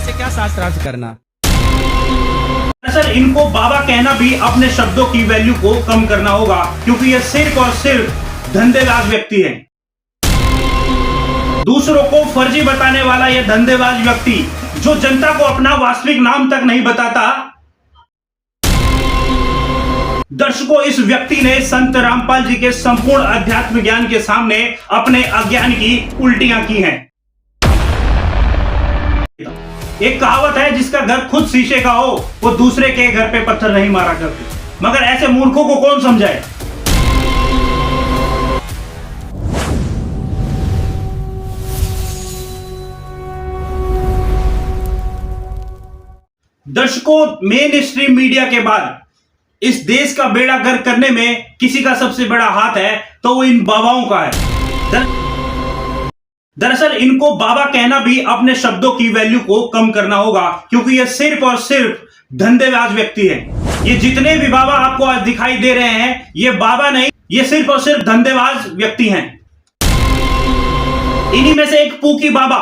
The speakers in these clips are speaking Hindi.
उससे क्या शास्त्रार्थ करना। दरअसल इनको बाबा कहना भी अपने शब्दों की वैल्यू को कम करना होगा, क्योंकि ये सिर्फ और सिर्फ धंधेबाज व्यक्ति है। दूसरों को फर्जी बताने वाला यह धंधेबाज व्यक्ति जो जनता को अपना वास्तविक नाम तक नहीं बताता। दर्शकों, इस व्यक्ति ने संत रामपाल जी के संपूर्ण अध्यात्म ज्ञान के सामने अपने अज्ञान की उल्टियां की हैं। एक कहावत है, जिसका घर खुद शीशे का हो वो दूसरे के घर पे पत्थर नहीं मारा करते। मगर ऐसे मूर्खों को कौन समझाए। दर्शकों, मेन स्ट्रीम मीडिया के बाद इस देश का बेड़ा गर्क करने में किसी का सबसे बड़ा हाथ है तो वो इन बाबाओं का है। दरअसल इनको बाबा कहना भी अपने शब्दों की वैल्यू को कम करना होगा, क्योंकि ये सिर्फ और सिर्फ धंधेबाज व्यक्ति है। ये जितने भी बाबा आपको आज दिखाई दे रहे हैं, ये बाबा नहीं, ये सिर्फ और सिर्फ धंधेबाज व्यक्ति हैं। इन्हीं में से एक पूकी बाबा,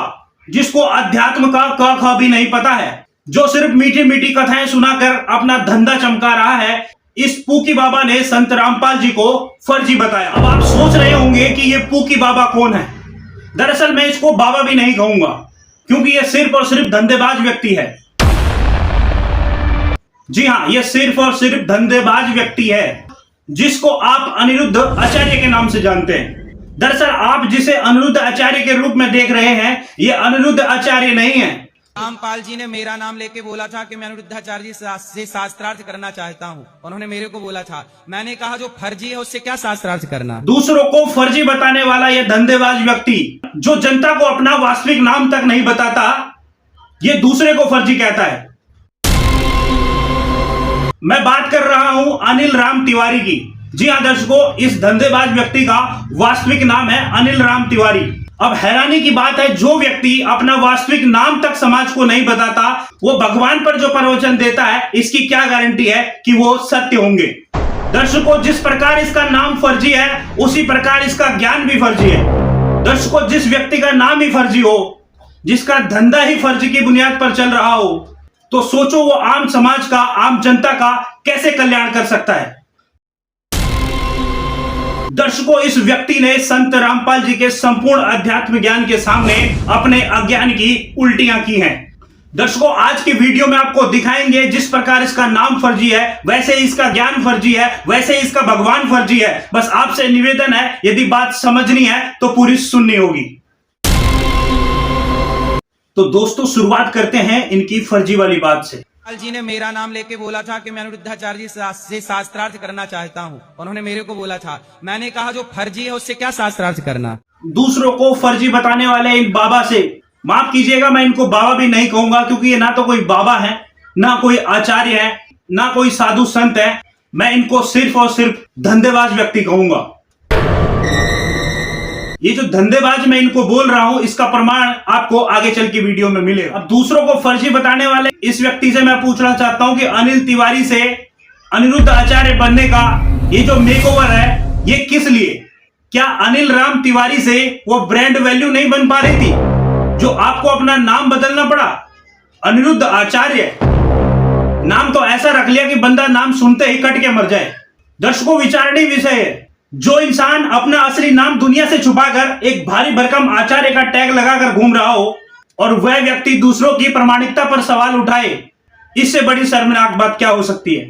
जिसको अध्यात्म का क ख भी नहीं पता है, जो सिर्फ मीठी मीठी कथाएं सुनाकर अपना धंधा चमका रहा है, इस पूकी बाबा ने संत रामपाल जी को फर्जी बताया। अब आप सोच रहे होंगे कि ये पूकी बाबा कौन है। दरअसल मैं इसको बाबा भी नहीं कहूंगा, क्योंकि ये सिर्फ और सिर्फ धंधेबाज व्यक्ति है। जी हां, ये सिर्फ और सिर्फ धंधेबाज व्यक्ति है, जिसको आप अनिरुद्ध आचार्य के नाम से जानते हैं। दरअसल आप जिसे अनिरुद्ध आचार्य के रूप में देख रहे हैं, ये अनिरुद्ध आचार्य नहीं है। रामपाल जी ने मेरा नाम लेके बोला था कि मैं अनिरुद्धाचार्य जी से शास्त्रार्थ करना चाहता हूँ। उन्होंने मेरे को बोला था, मैंने कहा जो फर्जी है उससे क्या शास्त्रार्थ करना। दूसरों को फर्जी बताने वाला यह धंधेबाज व्यक्ति जो जनता को अपना वास्तविक नाम तक नहीं बताता, ये दूसरे को फर्जी कहता है। मैं बात कर रहा हूं अनिल राम तिवारी की। जी हां दर्शकों, इस धंधेबाज व्यक्ति का वास्तविक नाम है अनिल राम तिवारी। अब हैरानी की बात है, जो व्यक्ति अपना वास्तविक नाम तक समाज को नहीं बताता, वो भगवान पर जो प्रवचन देता है, इसकी क्या गारंटी है कि वो सत्य होंगे। दर्शकों, जिस प्रकार इसका नाम फर्जी है, उसी प्रकार इसका ज्ञान भी फर्जी है। दर्शकों, जिस व्यक्ति का नाम ही फर्जी हो, जिसका धंधा ही फर्जी की बुनियाद पर चल रहा हो, तो सोचो वो आम समाज का, आम जनता का कैसे कल्याण कर सकता है। दर्शकों, इस व्यक्ति ने संत रामपाल जी के संपूर्ण अध्यात्म ज्ञान के सामने अपने अज्ञान की उल्टियां की हैं। दर्शकों, आज की वीडियो में आपको दिखाएंगे, जिस प्रकार इसका नाम फर्जी है, वैसे इसका ज्ञान फर्जी है, वैसे इसका भगवान फर्जी है। बस आपसे निवेदन है, यदि बात समझनी है तो पूरी सुननी होगी। तो दोस्तों, शुरुआत करते हैं इनकी फर्जी वाली बात से। जी ने मेरा नाम लेके बोला था कि मैं अनिरुद्धाचार्य जी से शास्त्रार्थ करना चाहता हूँ। उन्होंने मेरे को बोला था, मैंने कहा जो फर्जी है उससे क्या शास्त्रार्थ करना। दूसरों को फर्जी बताने वाले इन बाबा से, माफ कीजिएगा, मैं इनको बाबा भी नहीं कहूंगा, क्योंकि ये ना तो कोई बाबा है, ना कोई आचार्य है, ना कोई साधु संत है। मैं इनको सिर्फ और सिर्फ धंधेबाज व्यक्ति कहूंगा। ये जो धंधेबाज मैं इनको बोल रहा हूं, इसका प्रमाण आपको आगे चल के वीडियो में मिलेगा। अब दूसरों को फर्जी बताने वाले इस व्यक्ति से मैं पूछना चाहता हूं कि अनिल तिवारी से अनिरुद्ध आचार्य बनने का ये जो मेकओवर है, ये किस लिए? क्या अनिल राम तिवारी से वो ब्रांड वैल्यू नहीं बन पा रही थी, जो आपको अपना नाम बदलना पड़ा? अनिरुद्ध आचार्य नाम तो ऐसा रख लिया कि बंदा नाम सुनते ही कट के मर जाए। दर्शकों, विचारणीय विषय है, जो इंसान अपना असली नाम दुनिया से छुपाकर एक भारी भरकम आचार्य का टैग लगाकर घूम रहा हो, और वह व्यक्ति दूसरों की प्रामाणिकता पर सवाल उठाए, इससे बड़ी शर्मनाक बात क्या हो सकती है।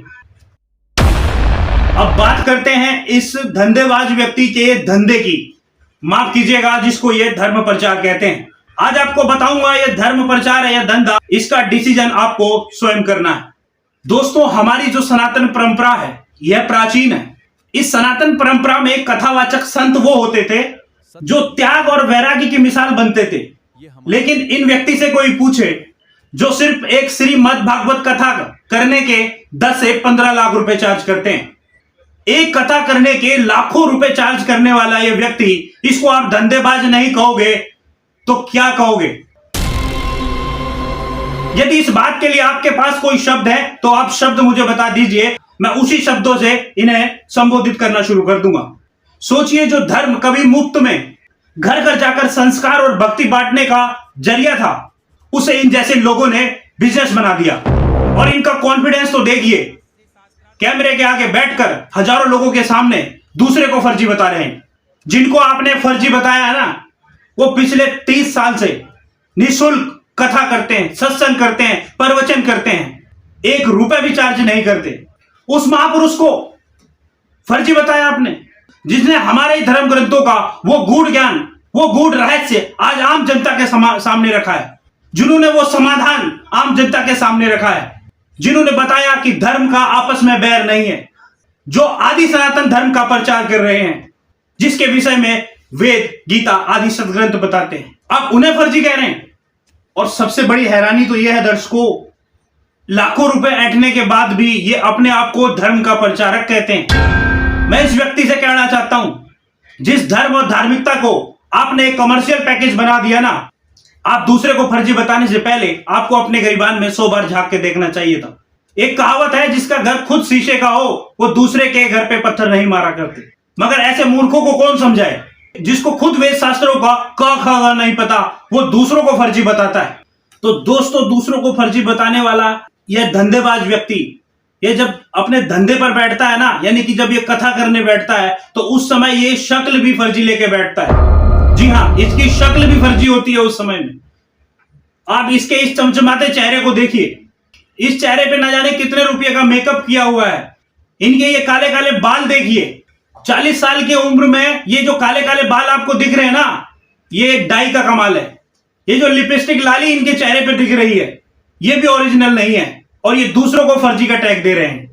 अब बात करते हैं इस धंधेबाज व्यक्ति के धंधे की, माफ कीजिएगा, जिसको ये धर्म प्रचार कहते हैं। आज आपको बताऊंगा ये धर्म प्रचार है या धंधा, इसका डिसीजन आपको स्वयं करना है। दोस्तों, हमारी जो सनातन परंपरा है, यह प्राचीन है। इस सनातन परंपरा में कथावाचक संत वो होते थे जो त्याग और वैराग्य की मिसाल बनते थे। लेकिन इन व्यक्ति से कोई पूछे, जो सिर्फ एक श्रीमद् भागवत कथा करने के 10 से 15 लाख रुपए चार्ज करते हैं, एक कथा करने के लाखों रुपए चार्ज करने वाला ये व्यक्ति, इसको आप धंधेबाज नहीं कहोगे तो क्या कहोगे? यदि इस बात के लिए आपके पास कोई शब्द है तो आप शब्द मुझे बता दीजिए, मैं उसी शब्दों से इन्हें संबोधित करना शुरू कर दूंगा। सोचिए, जो धर्म कभी मुफ्त में घर घर जाकर संस्कार और भक्ति बांटने का जरिया था, उसे इन जैसे लोगों ने बिजनेस बना दिया। और इनका कॉन्फिडेंस तो देखिए, कैमरे के आगे बैठकर हजारों लोगों के सामने दूसरे को फर्जी बता रहे हैं। जिनको आपने फर्जी बताया है ना, वो पिछले 30 साल से निःशुल्क कथा करते हैं, सत्संग करते हैं, प्रवचन करते हैं, 1 रुपए भी चार्ज नहीं करते। उस महापुरुष को फर्जी बताया आपने, जिसने हमारे ही धर्म ग्रंथों का वो गूढ़ ज्ञान, वो गूढ़ रहस्य आज आम जनता के सामने रखा है, जिन्होंने वो समाधान आम जनता के सामने रखा है, जिन्होंने बताया कि धर्म का आपस में बैर नहीं है, जो आदि सनातन धर्म का प्रचार कर रहे हैं, जिसके विषय में वेद, गीता आदि सदग्रंथ बताते हैं। अब उन्हें फर्जी कह रहे हैं। और सबसे बड़ी हैरानी तो यह है दर्शकों, लाखों रुपए ऐंठने के बाद भी ये अपने आप को धर्म का प्रचारक कहते हैं। मैं इस व्यक्ति से कहना चाहता हूं, जिस धर्म और धार्मिकता को आपने एक कमर्शियल पैकेज बना दिया ना, आप दूसरे को फर्जी बताने से पहले आपको अपने गिरबान में 100 बार झांक के देखना चाहिए था। एक कहावत है, जिसका घर खुद शीशे का हो वो दूसरे के घर पे पत्थर नहीं मारा करते। मगर ऐसे मूर्खों को कौन समझाए, जिसको खुद वेद शास्त्रों का क ख नहीं पता, वो दूसरों को फर्जी बताता है। तो दोस्तों, दूसरों को फर्जी बताने वाला यह धंधेबाज व्यक्ति, ये जब अपने धंधे पर बैठता है ना, यानी कि जब ये कथा करने बैठता है, तो उस समय ये शक्ल भी फर्जी लेके बैठता है। जी हाँ, इसकी शक्ल भी फर्जी होती है उस समय में। आप इसके इस चमचमाते चेहरे को देखिए, इस चेहरे पे न जाने कितने रुपए का मेकअप किया हुआ है। इनके ये काले काले बाल देखिए, 40 साल की उम्र में ये जो काले काले बाल आपको दिख रहे हैं ना, ये एक डाई का कमाल है। ये जो लिपस्टिक लाली इनके चेहरे पे दिख रही है, ये भी ओरिजिनल नहीं है, और ये दूसरों को फर्जी का टैग दे रहे हैं।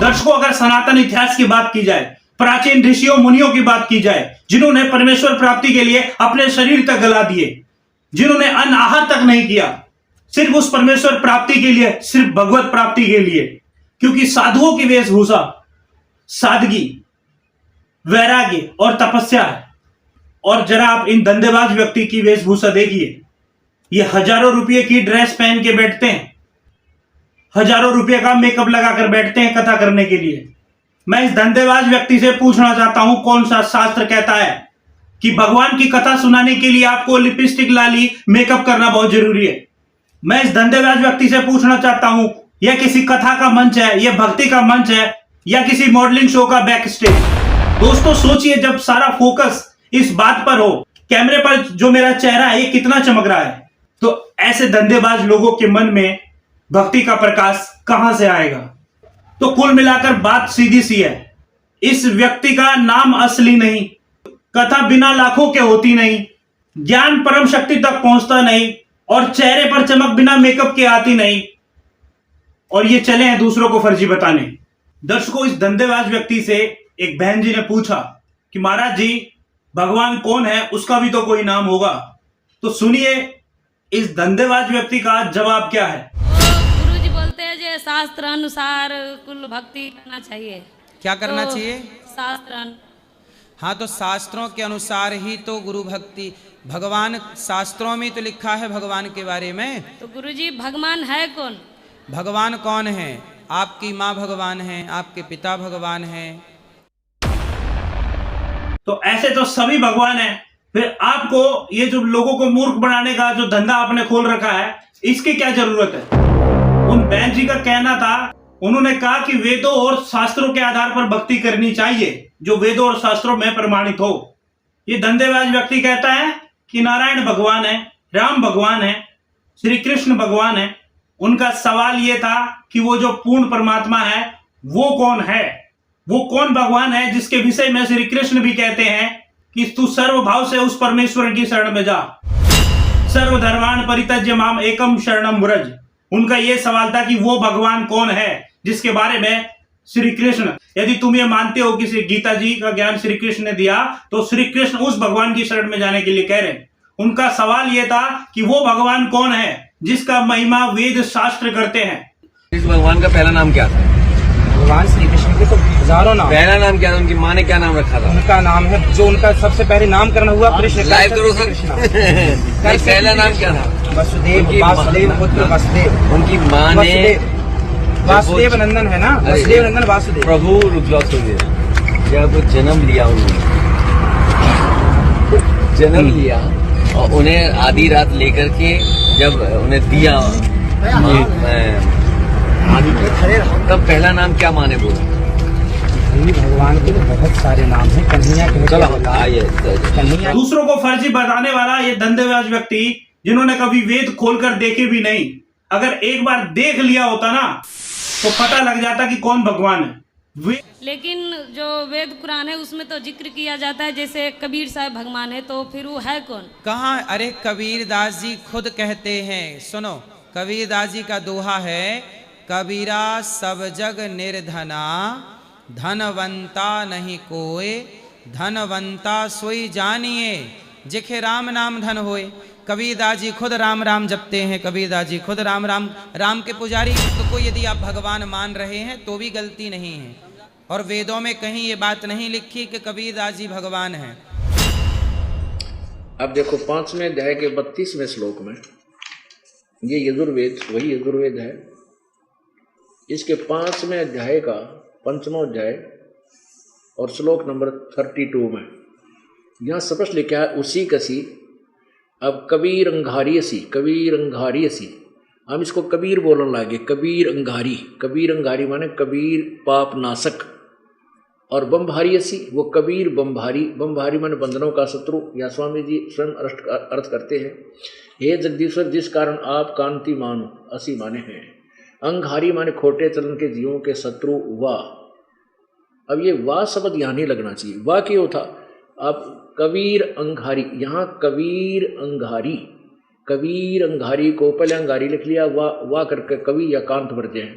दर्शकों, अगर सनातन इतिहास की बात की जाए, प्राचीन ऋषियों मुनियों की बात की जाए, जिन्होंने परमेश्वर प्राप्ति के लिए अपने शरीर तक गला दिए, जिन्होंने अन्न आहार तक नहीं किया, सिर्फ उस परमेश्वर प्राप्ति के लिए, सिर्फ भगवत प्राप्ति के लिए। क्योंकि साधुओं की वेशभूषा सादगी, वैराग्य और तपस्या है। और जरा आप इन धंधेबाज व्यक्ति की वेशभूषा देखिए, ये हजारों रुपये की ड्रेस पहन के बैठते हैं, हजारों रुपये का मेकअप लगाकर बैठते हैं कथा करने के लिए। मैं इस धंधेबाज व्यक्ति से पूछना चाहता हूं, कौन सा शास्त्र कहता है कि भगवान की कथा सुनाने के लिए आपको लिपस्टिक लाली मेकअप करना बहुत जरूरी है? मैं इस धंधेबाज व्यक्ति से पूछना चाहता हूं, यह किसी कथा का मंच है, यह भक्ति का मंच है, या किसी मॉडलिंग शो का बैक स्टेज? दोस्तों सोचिए, जब सारा फोकस इस बात पर हो, कैमरे पर जो मेरा चेहरा है ये कितना चमक रहा है, तो ऐसे धंधेबाज लोगों के मन में भक्ति का प्रकाश कहां से आएगा? तो कुल मिलाकर बात सीधी सी है, इस व्यक्ति का नाम असली नहीं, कथा बिना लाखों के होती नहीं, ज्ञान परम शक्ति तक पहुंचता नहीं, और चेहरे पर चमक बिना मेकअप के आती नहीं, और ये चले हैं दूसरों को फर्जी बताने। दर्शकों, इस धंधेबाज व्यक्ति से एक बहन जी ने पूछा कि महाराज जी, भगवान कौन है, उसका भी तो कोई नाम होगा। तो सुनिए इस धंधेबाज व्यक्ति का जवाब क्या है। गुरु जी बोलते हैं जे शास्त्र अनुसार कुल भक्ति करना चाहिए। क्या करना चाहिए? शास्त्र। हाँ, तो शास्त्रों के अनुसार ही तो गुरु भक्ति, भगवान शास्त्रों में तो लिखा है भगवान के बारे में। तो गुरु जी, भगवान है कौन? भगवान कौन है? आपकी माँ भगवान है, आपके पिता भगवान है। तो ऐसे तो सभी भगवान हैं, फिर आपको ये जो लोगों को मूर्ख बनाने का जो धंधा आपने खोल रखा है, इसकी क्या जरूरत है? उन बहन जी का कहना था, उन्होंने कहा कि वेदों और शास्त्रों के आधार पर भक्ति करनी चाहिए, जो वेदों और शास्त्रों में प्रमाणित हो। ये धंधेबाज व्यक्ति कहता है कि नारायण भगवान है, राम भगवान है, श्री कृष्ण भगवान है। उनका सवाल यह था कि वो जो पूर्ण परमात्मा है वो कौन है, वो कौन भगवान है जिसके विषय में श्री कृष्ण भी कहते हैं कि तू सर्वभाव से उस परमेश्वर की शरण में जा, सर्वधर्मान् परित्यज्य माम एकम शरणम व्रज। उनका यह सवाल था कि वो भगवान कौन है जिसके बारे में श्री कृष्ण, यदि तुम ये मानते हो कि श्री गीता जी का ज्ञान श्री कृष्ण ने दिया, तो श्री कृष्ण उस भगवान की शरण में जाने के लिए कह रहे हैं। उनका सवाल यह था कि वो भगवान कौन है जिसका महिमा वेद शास्त्र करते हैं। इस भगवान का पहला नाम क्या था? भगवान श्री कृष्ण के तो हजारों नाम। पहला नाम क्या था? उनकी माँ ने क्या नाम रखा था? उनका नाम है, जो उनका सबसे पहले नामकरण हुआ कृष्ण। लाइव करो सर। पहला नाम क्या था? वसुदेव, वासुदेव पुत्र वसुदेव। उनकी माँ ने वासुदेव नंदन है ना, वसुदेव नंदन वासुदेव। प्रभु रुद्र जब जन्म लिया, उन्होंने जन्म लिया और उन्हें आधी रात लेकर के जब उन्हें दिया तब पहला नाम क्या माने बोला? देवी भगवान के बहुत सारे नाम हैं। कन्हैया चलो आइए। कन्हैया दूसरों को फर्जी बताने वाला ये धंधेबाज व्यक्ति जिन्होंने कभी वेद खोलकर देखे भी नहीं, अगर एक बार देख लिया होता ना तो पता लग जाता कि कौन भगवान है। लेकिन जो वेद कुरान है उसमें तो जिक्र किया जाता है जैसे कबीर साहब भगवान है, तो फिर वो है कौन? कहाँ? अरे कबीरदास जी खुद कहते हैं, सुनो, कबीरदास जी का दोहा है, कबीरा सब जग निर्धना, धनवंता नहीं कोय, धनवंता सोई जानिए, जिखे राम नाम धन होए। कबीरदास जी खुद राम राम जपते हैं, कबीरदास जी खुद राम राम, राम के पुजारी। तो कोई यदि आप भगवान मान रहे हैं तो भी गलती नहीं है, और वेदों में कहीं ये बात नहीं लिखी कि कबीरदास जी भगवान हैं। अब देखो 5वें अध्याय के 32वें श्लोक में, ये यजुर्वेद, वही यजुर्वेद है, इसके 5वें अध्याय का 5वां अध्याय और श्लोक नंबर 32 में यहाँ स्पष्ट लिखा है, उसी कसी अब कबीर अंगारियसी, कबीर अंगारियसी, हम इसको कबीर बोलने लगे, कबीर अंगारी। कबीर अंगारी माने कबीर पाप नाशक, और बम्भारियसी वो कबीर बम्भारी, बम्भारी माने बंधनों का शत्रु, या स्वामी जी स्वयं अर्थ करते हैं, हे जगदीश्वर जिस कारण आप कांति मानो असी माने हैं। अंगारी माने खोटे चलन के जीवों के शत्रु वाह। अब ये वाह शब्द यहाँ नहीं लगना चाहिए, वाह क्यों था? अब कबीर अंगारी, यहाँ कबीर अंगारी, कबीर अंगारी को पहले अंगारी लिख लिया, वाह करके कवि या कांत वर्ज्य हैं।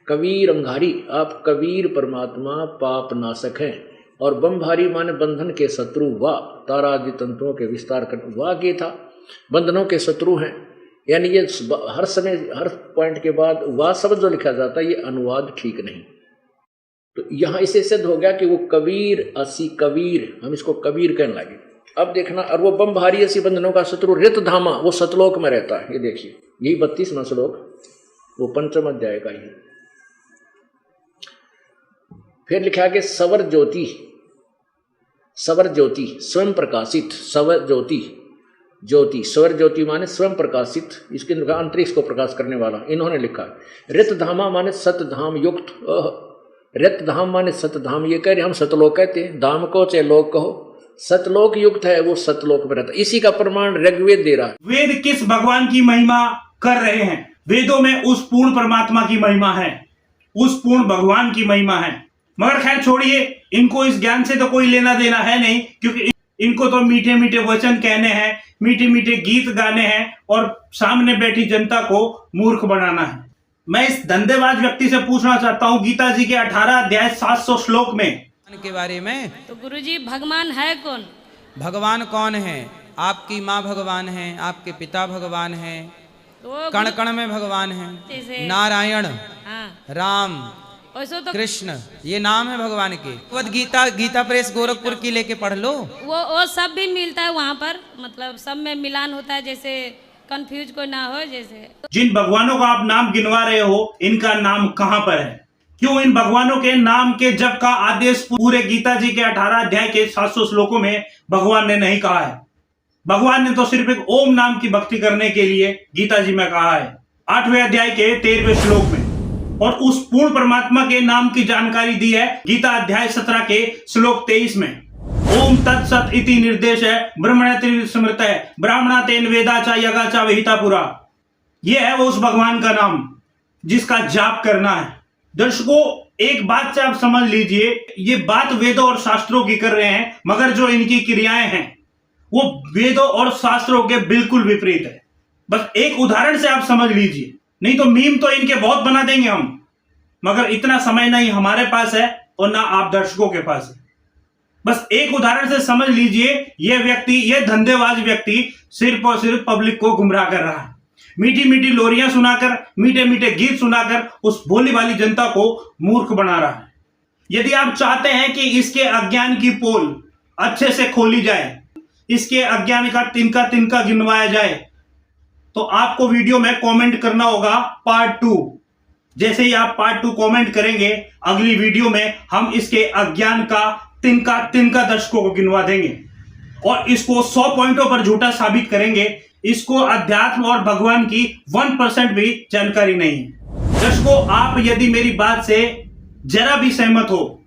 कबीर अंगारी, आप कबीर परमात्मा पाप नाशक हैं, और बम्भारी माने बंधन के शत्रु वाह, तारा आदि तंतुओं के विस्तार कर, वाह के था बंधनों के शत्रु हैं। यानी ये हर समय हर पॉइंट के बाद वाह शब्द जो लिखा जाता है ये अनुवाद ठीक नहीं। तो यहाँ इसे सिद्ध हो गया कि वो कबीर असी कबीर, हम इसको कबीर कहने लगे। अब देखना, और वो बम्भारी असी बंधनों का शत्रु रित धामा, वो सतलोक में रहता है। ये देखिए यही 32वां श्लोक, वो 5वां अध्याय का ही। फिर लिखा कि सवर ज्योति, सवर ज्योति स्वयं प्रकाशित, सवर ज्योति, ज्योति स्वर ज्योति माने स्वयं प्रकाशित, इसके अंतरिक्ष को प्रकाश करने वाला, इन्होंने लिखा। रित धामा माने सतधाम युक्त, रित धाम माने सतधाम, ये कह रहे हम सतलोक कहते हैं, धाम को चाहे लोक कहो, सतलोक युक्त है, वो सतलोक में रहता है। इसी का प्रमाण ऋग्वेद दे रहा है। वेद किस भगवान की महिमा कर रहे हैं? वेदों में उस पूर्ण परमात्मा की महिमा है, उस पूर्ण भगवान की महिमा है। मगर खैर छोड़िए, इनको इस ज्ञान से तो कोई लेना देना है नहीं, क्योंकि इनको तो मीठे मीठे वचन कहने हैं, मीठे मीठे गीत गाने हैं, और सामने बैठी जनता को मूर्ख बनाना है। मैं इस धंधेबाज व्यक्ति से पूछना चाहता हूँ, गीता जी के 18 अध्याय 700 श्लोक में के बारे में, तो गुरुजी भगवान है कौन? भगवान कौन है? आपकी माँ भगवान है, आपके पिता भगवान है, तो कण कण में भगवान है, जैसे नारायण, हाँ, राम, वैसे तो कृष्ण, ये नाम है भगवान के। भगवद गीता, गीता प्रेस गोरखपुर की लेके पढ़ लो, वो सब भी मिलता है वहाँ पर, मतलब सब में मिलान होता है, जैसे कंफ्यूज कोई ना हो। जैसे जिन भगवानों का आप नाम गिनवा रहे हो, इनका नाम कहाँ पर है? क्यों इन भगवानों के नाम के जप का आदेश पूरे गीता जी के 18 अध्याय के 700 श्लोकों में भगवान ने नहीं कहा है? भगवान ने तो सिर्फ एक ओम नाम की भक्ति करने के लिए गीता जी में कहा है 8वें अध्याय के 13वें श्लोक में, और उस पूर्ण परमात्मा के नाम की जानकारी दी है गीता अध्याय 17 के श्लोक 23 में। ओम तत्सत इति निर्देश है, ब्रह्मण स्मृत है, ब्राह्मणा तेन वेदाचा यगाचा विहिता पुरा। यह है वो उस भगवान का नाम जिसका जाप करना है। दर्शकों, एक बात से आप समझ लीजिए, ये बात वेदों और शास्त्रों की कर रहे हैं, मगर जो इनकी क्रियाएं हैं वो वेदों और शास्त्रों के बिल्कुल विपरीत है। बस एक उदाहरण से आप समझ लीजिए, नहीं तो मीम तो इनके बहुत बना देंगे हम, मगर इतना समय नहीं हमारे पास है और ना आप दर्शकों के पास है। बस एक उदाहरण से समझ लीजिए, यह व्यक्ति, यह धंधेबाज व्यक्ति सिर्फ और सिर्फ पब्लिक को गुमराह कर रहा है। मीठी मीठी लोरियां सुनाकर, मीठे मीठे गीत सुनाकर उस भोली वाली जनता को मूर्ख बना रहा है। यदि आप चाहते हैं कि इसके अज्ञान की पोल अच्छे से खोली जाए, इसके अज्ञान का तिनका गिनवाया जाए, तो आपको वीडियो में कमेंट करना होगा पार्ट 2। जैसे ही आप पार्ट 2 कमेंट करेंगे, अगली वीडियो में हम इसके अज्ञान का तिनका दर्शकों को गिनवा देंगे। और इसको 100 पॉइंटों पर झूठा साबित करेंगे। इसको अध्यात्म और भगवान की 1% भी जानकारी नहीं है। दर्शकों, आप यदि मेरी बात से जरा भी सहमत हो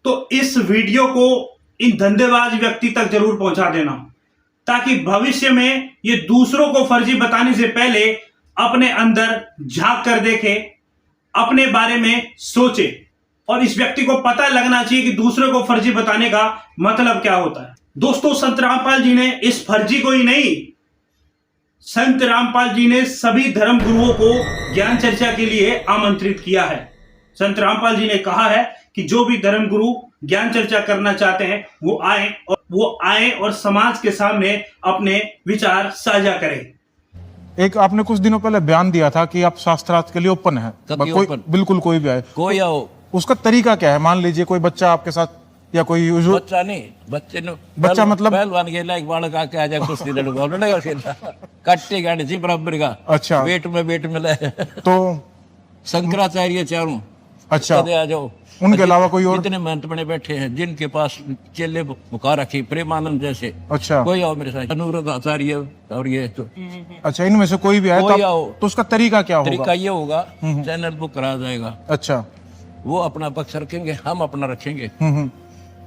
तो इस वीडियो को इन धंधेबाज व्यक्ति तक जरूर पहुंचा देना, ताकि भविष्य में ये दूसरों को फर्जी बताने से पहले अपने अंदर झांक कर देखे, अपने बारे में सोचे। और इस व्यक्ति को पता लगना चाहिए कि दूसरों को फर्जी बताने का मतलब क्या होता है। दोस्तों, संत रामपाल जी ने इस फर्जी को ही नहीं, संत रामपाल जी ने सभी धर्म गुरुओं को ज्ञान चर्चा के लिए आमंत्रित किया है। संत रामपाल जी ने कहा है कि जो भी धर्म गुरु ज्ञान चर्चा करना चाहते हैं वो आए और समाज के सामने अपने विचार साझा करें। एक आपने कुछ दिनों पहले बयान दिया था कि आप शास्त्रार्थ के लिए ओपन है, बिल्कुल कोई भी आए, कोई आओ। उसका तरीका क्या है? मान लीजिए कोई बच्चा आपके साथ या कोई बच्चा नहीं, बच्चा मतलब पहलवान गेला एक बालक आके आ जाए कुछ दिन लड़ेगा खेलना कट्टे गाड़ी जी बराबर का। अच्छा, वेट में ले तो शंकराचार्य चारों। अच्छा, आ जाओ। उनके अलावा कोई और? इतने महंत बने बैठे हैं जिनके पास चेले बुका रखी, प्रेमानंद जैसे। अच्छा, कोई आओ मेरे साथ, अनुरुद्ध आचार्य और ये तो। अच्छा, इनमें से कोई भी आए तो उसका तरीका क्या होगा? तरीका ये होगा, चैनल बुक करा जाएगा। अच्छा, वो अपना पक्ष रखेंगे, हम अपना रखेंगे।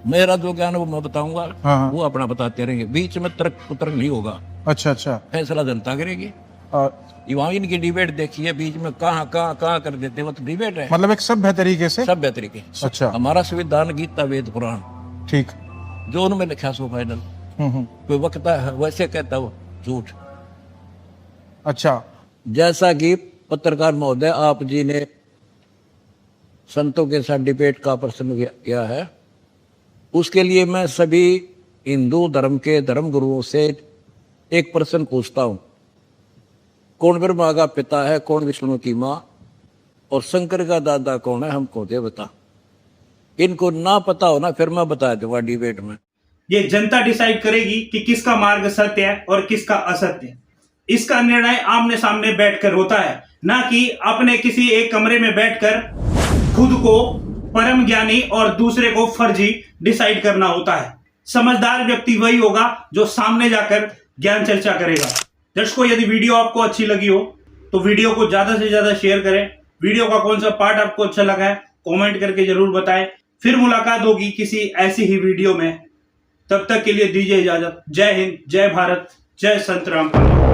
मेरा जो ज्ञान वो मैं बताऊंगा, वो अपना बताते रहेंगे। बीच में तर्क पुतर्क नहीं होगा। अच्छा अच्छा, फैसला जनता करेगी। वहाँ इनकी डिबेट देखिए, बीच में कहाँ कर देते, वो तो डिबेट है। मतलब एक सभ्य तरीके से। सभ्य तरीके। अच्छा, हमारा संविधान, गीता, वेद, पुराण, ठीक, जो उनमें लिखा सो फाइनल। कोई वक्ता है वैसे कहता वो झूठ। अच्छा, जैसा कि पत्रकार महोदय आप जी ने संतों के साथ डिबेट का प्रश्न किया है, उसके लिए मैं सभी हिंदू धर्म के धर्म गुरुओं से एक प्रश्न पूछता हूं। कौन ब्रह्मा का पिता है, कौन विष्णु की माँ, और शंकर का दादा कौन है, हमको दे बता। इनको ना पता हो ना, फिर मैं बता दूंगा डिबेट में। ये जनता डिसाइड करेगी कि किसका मार्ग सत्य है और किसका असत्य है। इसका निर्णय आमने सामने बैठकर होता है, ना कि अपने किसी एक कमरे में बैठकर खुद को परम ज्ञानी और दूसरे को फर्जी डिसाइड करना होता है। समझदार व्यक्ति वही होगा जो सामने जाकर ज्ञान चर्चा करेगा। दर्शकों, यदि वीडियो आपको अच्छी लगी हो तो वीडियो को ज्यादा से ज्यादा शेयर करें। वीडियो का कौन सा पार्ट आपको अच्छा लगा है कमेंट करके जरूर बताएं। फिर मुलाकात होगी किसी ऐसी ही वीडियो में। तब तक के लिए दीजिए इजाजत। जय हिंद, जय भारत, जय संत रामपाल।